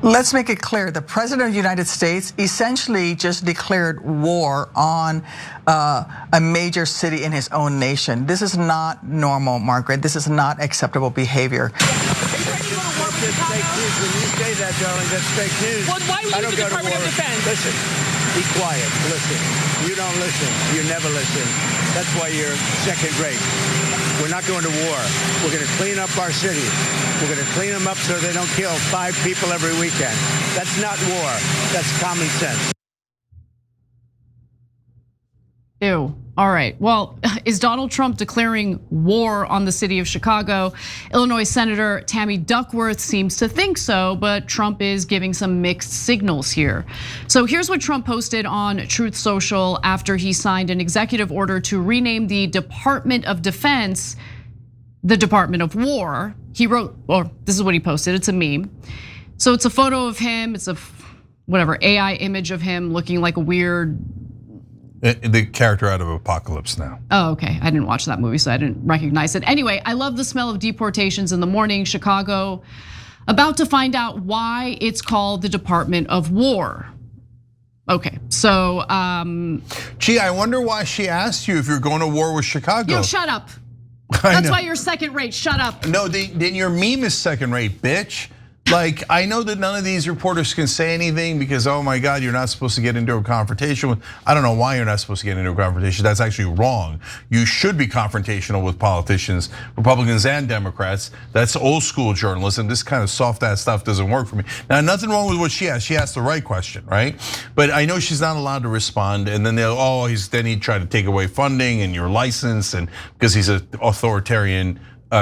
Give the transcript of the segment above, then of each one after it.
Let's make it clear, the President of the United States essentially just declared war on a major city in his own nation. This is not normal, Margaret. This is not acceptable behavior. That's fake news. When you say that, darling, that's fake news. Well, why would the Department of Defense? Listen, be quiet. Listen. You don't listen. You never listen. That's why you're second rate. We're not going to war. We're going to clean up our cities. We're going to clean them up so they don't kill 5 people every weekend. That's not war. That's common sense. Ew. All right. Well, is Donald Trump declaring war on the city of Chicago? Illinois Senator Tammy Duckworth seems to think so, but Trump is giving some mixed signals here. So here's what Trump posted on Truth Social after he signed an executive order to rename the Department of Defense the Department of War. He wrote, or this is what he posted, it's a meme. So it's a photo of him, it's a whatever AI image of him looking like a weird, the character out of Apocalypse Now. Oh, okay. I didn't watch that movie, so I didn't recognize it. Anyway, I love the smell of deportations in the morning. Chicago, about to find out why it's called the Department of War. Okay, so. Gee, I wonder why she asked you if you're going to war with Chicago. Yo, shut up. That's why you're second rate, shut up. No, then your meme is second rate, bitch. Like, I know that none of these reporters can say anything because, oh my God, you're not supposed to get into a confrontation with, I don't know why you're not supposed to get into a confrontation. That's actually wrong. You should be confrontational with politicians, Republicans and Democrats. That's old school journalism. This kind of soft ass stuff doesn't work for me. Now, nothing wrong with what she asked. She asked the right question, right? But I know she's not allowed to respond. And then they'll, then he'd try to take away funding and your license and because he's an authoritarian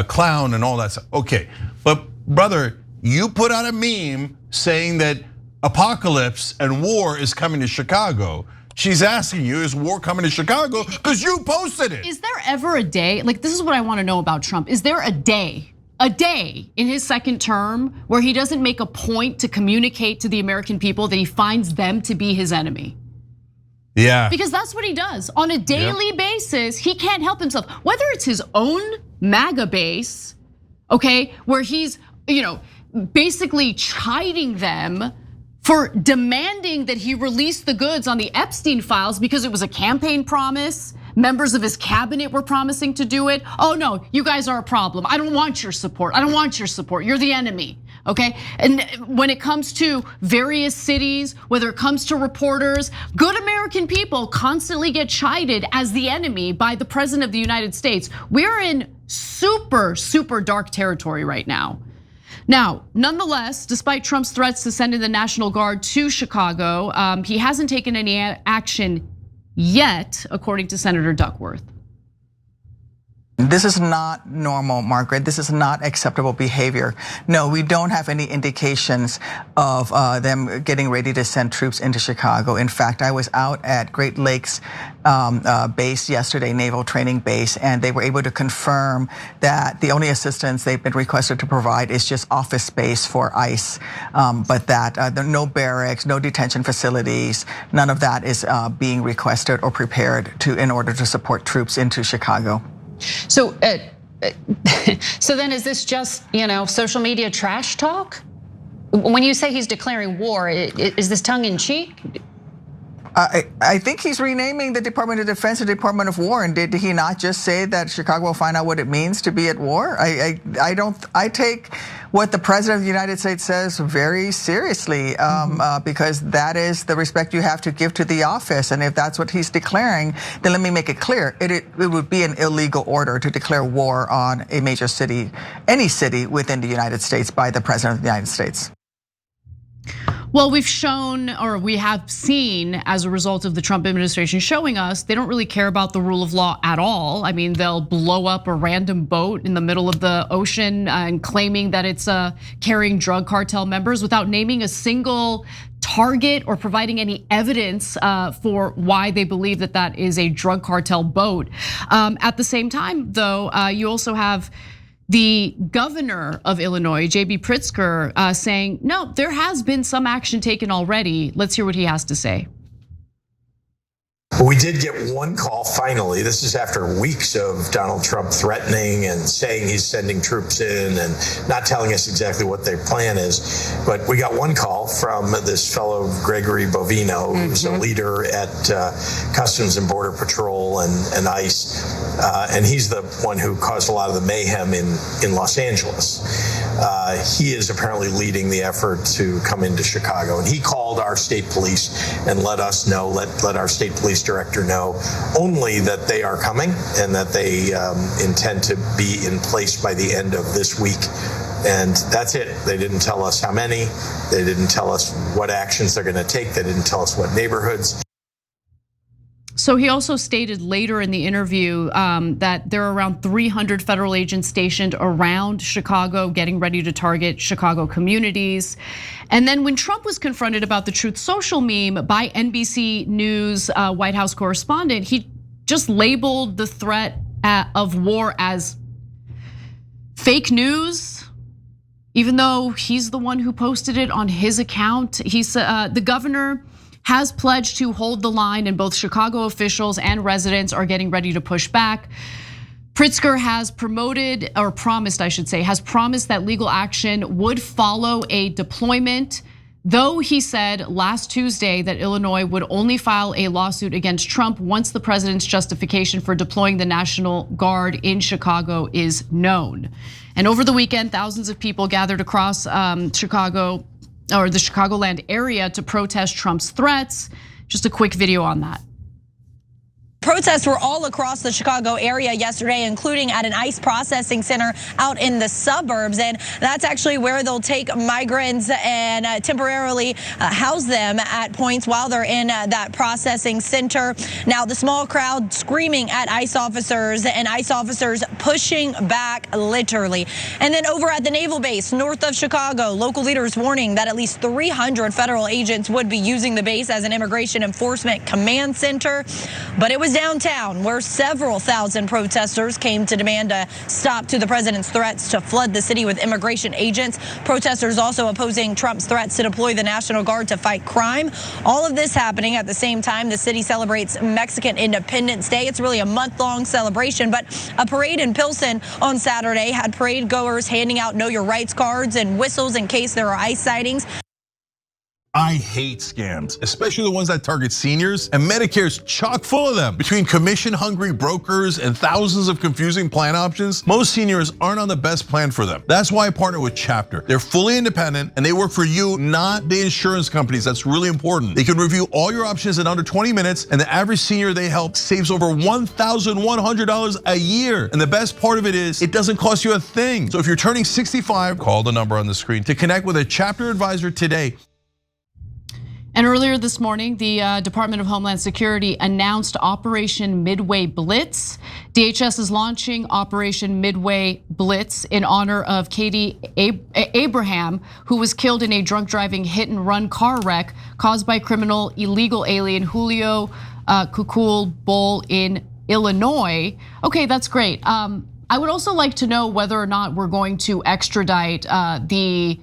clown and all that stuff. Okay, but brother, you put out a meme saying that apocalypse and war is coming to Chicago. She's asking you, is war coming to Chicago? Because you posted it. Is there ever a day, like this is what I wanna know about Trump. Is there a day in his second term where he doesn't make a point to communicate to the American people that he finds them to be his enemy? Yeah. Because that's what he does on a daily basis. He can't help himself, whether it's his own MAGA base, okay, where he's, basically chiding them for demanding that he release the goods on the Epstein files because it was a campaign promise. Members of his cabinet were promising to do it. Oh no, you guys are a problem. I don't want your support. I don't want your support. You're the enemy, okay? And when it comes to various cities, whether it comes to reporters, good American people constantly get chided as the enemy by the President of the United States. We're in super, super dark territory right now. Now, nonetheless, despite Trump's threats to send in the National Guard to Chicago, he hasn't taken any action yet, according to Senator Duckworth. This is not normal, Margaret. This is not acceptable behavior. No, we don't have any indications of them getting ready to send troops into Chicago. In fact, I was out at Great Lakes base yesterday, Naval Training Base, and they were able to confirm that the only assistance they've been requested to provide is just office space for ICE, but that there are no barracks, no detention facilities, none of that is being requested or prepared in order to support troops into Chicago. So then is this just, social media trash talk? When you say he's declaring war, is this tongue in cheek? I think he's renaming the Department of Defense the Department of War. And did he not just say that Chicago will find out what it means to be at war? I take what the President of the United States says very seriously because that is the respect you have to give to the office. And if that's what he's declaring, then let me make it clear. It would be an illegal order to declare war on a major city, any city within the United States by the President of the United States. Well, we've shown, or we have seen as a result of the Trump administration showing us, they don't really care about the rule of law at all. I mean, they'll blow up a random boat in the middle of the ocean and claiming that it's carrying drug cartel members without naming a single target or providing any evidence for why they believe that that is a drug cartel boat. At the same time, though, you also have the governor of Illinois, J.B. Pritzker, saying, no, there has been some action taken already. Let's hear what he has to say. We did get one call finally. This is after weeks of Donald Trump threatening and saying he's sending troops in and not telling us exactly what their plan is. But we got one call from this fellow Gregory Bovino, who's a leader at Customs and Border Patrol and ICE. And he's the one who caused a lot of the mayhem in Los Angeles. He is apparently leading the effort to come into Chicago. And he called our state police and let us know, let our state police director know only that they are coming and that they intend to be in place by the end of this week. And that's it. They didn't tell us how many. They didn't tell us what actions they're going to take. They didn't tell us what neighborhoods. So he also stated later in the interview that there are around 300 federal agents stationed around Chicago getting ready to target Chicago communities. And then when Trump was confronted about the Truth Social meme by NBC News White House correspondent, he just labeled the threat of war as fake news, even though he's the one who posted it on his account. He's the governor has pledged to hold the line, and both Chicago officials and residents are getting ready to push back. Pritzker has promised that legal action would follow a deployment, though he said last Tuesday that Illinois would only file a lawsuit against Trump once the president's justification for deploying the National Guard in Chicago is known. And over the weekend, thousands of people gathered across Chicago or the Chicagoland area to protest Trump's threats. Just a quick video on that. Protests were all across the Chicago area yesterday, including at an ICE processing center out in the suburbs. And that's actually where they'll take migrants and temporarily house them at points while they're in that processing center. Now, the small crowd screaming at ICE officers and ICE officers pushing back literally. And then over at the naval base north of Chicago, local leaders warning that at least 300 federal agents would be using the base as an immigration enforcement command center. But it was downtown where several thousand protesters came to demand a stop to the president's threats to flood the city with immigration agents. Protesters also opposing Trump's threats to deploy the National Guard to fight crime. All of this happening at the same time the city celebrates Mexican Independence Day. It's really a month-long celebration, but a parade in Pilsen on Saturday had parade goers handing out Know Your Rights cards and whistles in case there are ICE sightings. I hate scams, especially the ones that target seniors, and Medicare's chock full of them. Between commission-hungry brokers and thousands of confusing plan options, most seniors aren't on the best plan for them. That's why I partner with Chapter. They're fully independent and they work for you, not the insurance companies. That's really important. They can review all your options in under 20 minutes, and the average senior they help saves over $1,100 a year. And the best part of it is, it doesn't cost you a thing. So if you're turning 65, call the number on the screen to connect with a Chapter advisor today. And earlier this morning, the Department of Homeland Security announced Operation Midway Blitz. DHS is launching Operation Midway Blitz in honor of Katie Abraham, who was killed in a drunk driving hit and run car wreck caused by criminal illegal alien Julio Kukul Bowl in Illinois. Okay, that's great. I would also like to know whether or not we're going to extradite the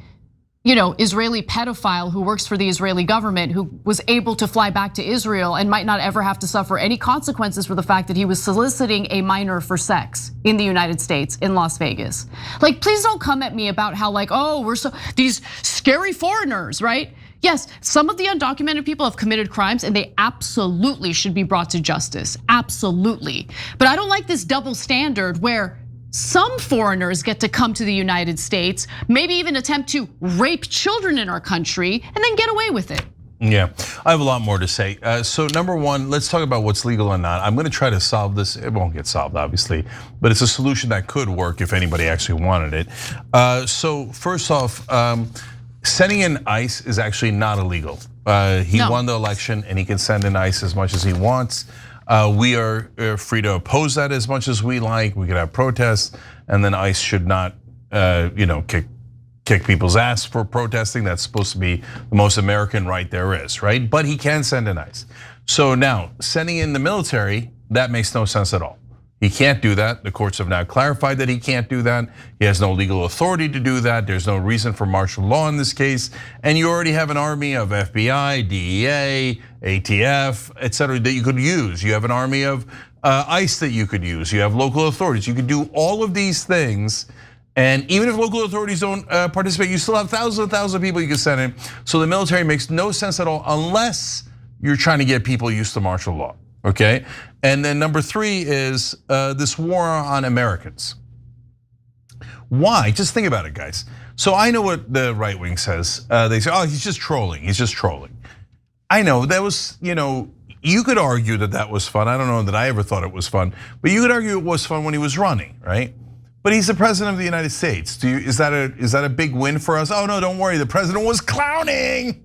Israeli pedophile who works for the Israeli government, who was able to fly back to Israel and might not ever have to suffer any consequences for the fact that he was soliciting a minor for sex in the United States, in Las Vegas. Like, please don't come at me about how we're these scary foreigners, right? Yes, some of the undocumented people have committed crimes and they absolutely should be brought to justice, absolutely. But I don't like this double standard where some foreigners get to come to the United States, maybe even attempt to rape children in our country, and then get away with it. Yeah, I have a lot more to say. So number one, let's talk about what's legal and not. I'm gonna try to solve this. It won't get solved, obviously, but it's a solution that could work if anybody actually wanted it. So first off, sending in ICE is actually not illegal. He won the election and he can send in ICE as much as he wants. We are free to oppose that as much as we like. We could have protests, and then ICE should not, kick people's ass for protesting. That's supposed to be the most American right there is, right? But he can send in ICE. So now, sending in the military, that makes no sense at all. He can't do that. The courts have now clarified that he can't do that. He has no legal authority to do that. There's no reason for martial law in this case. And you already have an army of FBI, DEA, ATF, et cetera, that you could use. You have an army of ICE that you could use. You have local authorities. You could do all of these things. And even if local authorities don't participate, you still have thousands and thousands of people you can send in. So the military makes no sense at all unless you're trying to get people used to martial law, okay? And then number 3 is this war on Americans. Why? Just think about it, guys. So I know what the right wing says. They say, oh, he's just trolling, he's just trolling. I know that was, you could argue that that was fun. I don't know that I ever thought it was fun, but you could argue it was fun when he was running, right? But he's the president of the United States. Is that a big win for us? Oh no, don't worry, the president was clowning.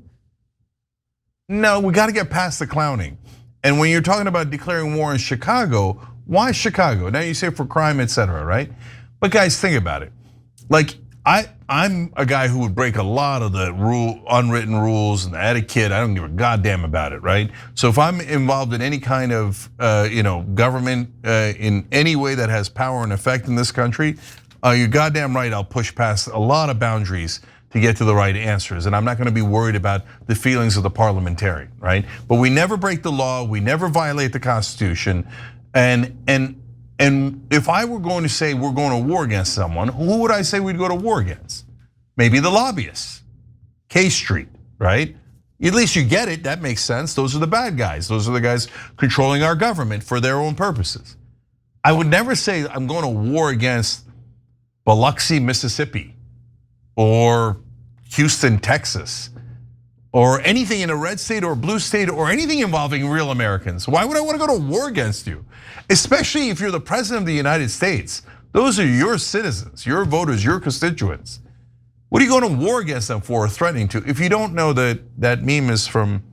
No, we gotta get past the clowning. And when you're talking about declaring war in Chicago, why Chicago? Now you say for crime, et cetera, right? But guys, think about it. Like, I'm a guy who would break a lot of the unwritten rules and the etiquette. I don't give a goddamn about it, right? So if I'm involved in any kind of government in any way that has power and effect in this country, you're goddamn right, I'll push past a lot of boundaries to get to the right answers. And I'm not gonna be worried about the feelings of the parliamentarian, right? But we never break the law, we never violate the Constitution. And if I were going to say we're going to war against someone, who would I say we'd go to war against? Maybe the lobbyists, K Street, right? At least you get it, that makes sense. Those are the bad guys. Those are the guys controlling our government for their own purposes. I would never say I'm going to war against Biloxi, Mississippi, or Houston, Texas, or anything in a red state or a blue state or anything involving real Americans. Why would I want to go to war against you? Especially if you're the president of the United States. Those are your citizens, your voters, your constituents. What are you going to war against them for or threatening to? If you don't know that meme is from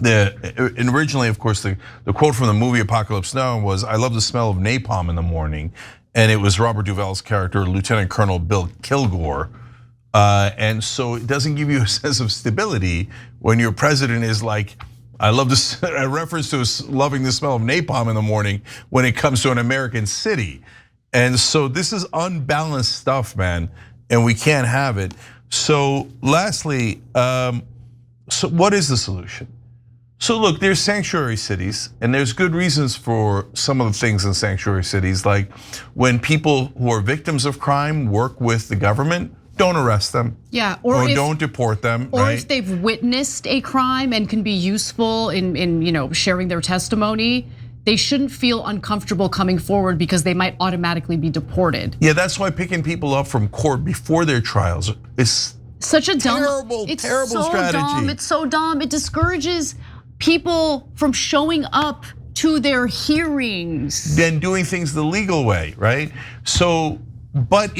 originally, of course, the quote from the movie Apocalypse Now was, I love the smell of napalm in the morning. And it was Robert Duvall's character, Lieutenant Colonel Bill Kilgore. And so it doesn't give you a sense of stability when your president is like, I love this, a reference to loving the smell of napalm in the morning when it comes to an American city. And so this is unbalanced stuff, man, and we can't have it. So lastly, so what is the solution? So look, there's sanctuary cities, and there's good reasons for some of the things in sanctuary cities, like when people who are victims of crime work with the government, don't arrest them. Yeah, or don't deport them. Or right? if they've witnessed a crime and can be useful in sharing their testimony, they shouldn't feel uncomfortable coming forward because they might automatically be deported. Yeah, that's why picking people up from court before their trials is such a terrible strategy. Dumb. It's so dumb. It discourages people from showing up to their hearings. Then doing things the legal way, right? So, but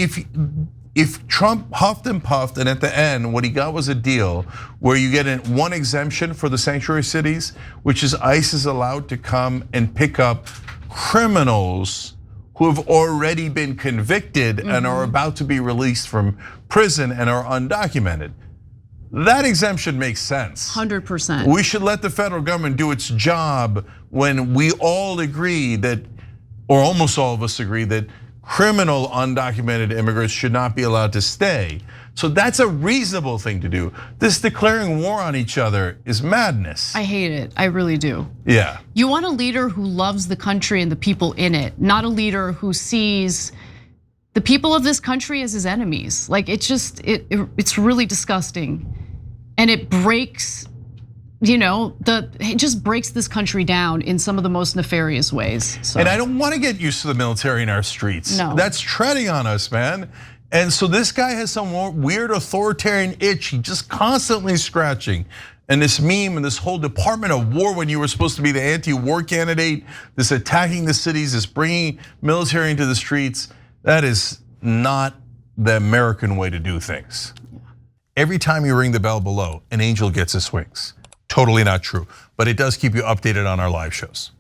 if Trump huffed and puffed, and at the end, what he got was a deal where you get one exemption for the sanctuary cities, which is ICE is allowed to come and pick up criminals who have already been convicted and are about to be released from prison and are undocumented. That exemption makes sense. 100%. We should let the federal government do its job when we all agree that, or almost all of us agree that criminal undocumented immigrants should not be allowed to stay. So that's a reasonable thing to do. This declaring war on each other is madness. I hate it, I really do. Yeah. You want a leader who loves the country and the people in it, not a leader who sees the people of this country as his enemies. Like it's really disgusting. And it breaks, it just breaks this country down in some of the most nefarious ways. So. And I don't want to get used to the military in our streets. No. That's treading on us, man. And so this guy has some weird authoritarian itch he just constantly scratching. And this meme and this whole Department of War, when you were supposed to be the anti-war candidate, this attacking the cities, this bringing military into the streets, that is not the American way to do things. Every time you ring the bell below, an angel gets his wings. Totally not true, but it does keep you updated on our live shows.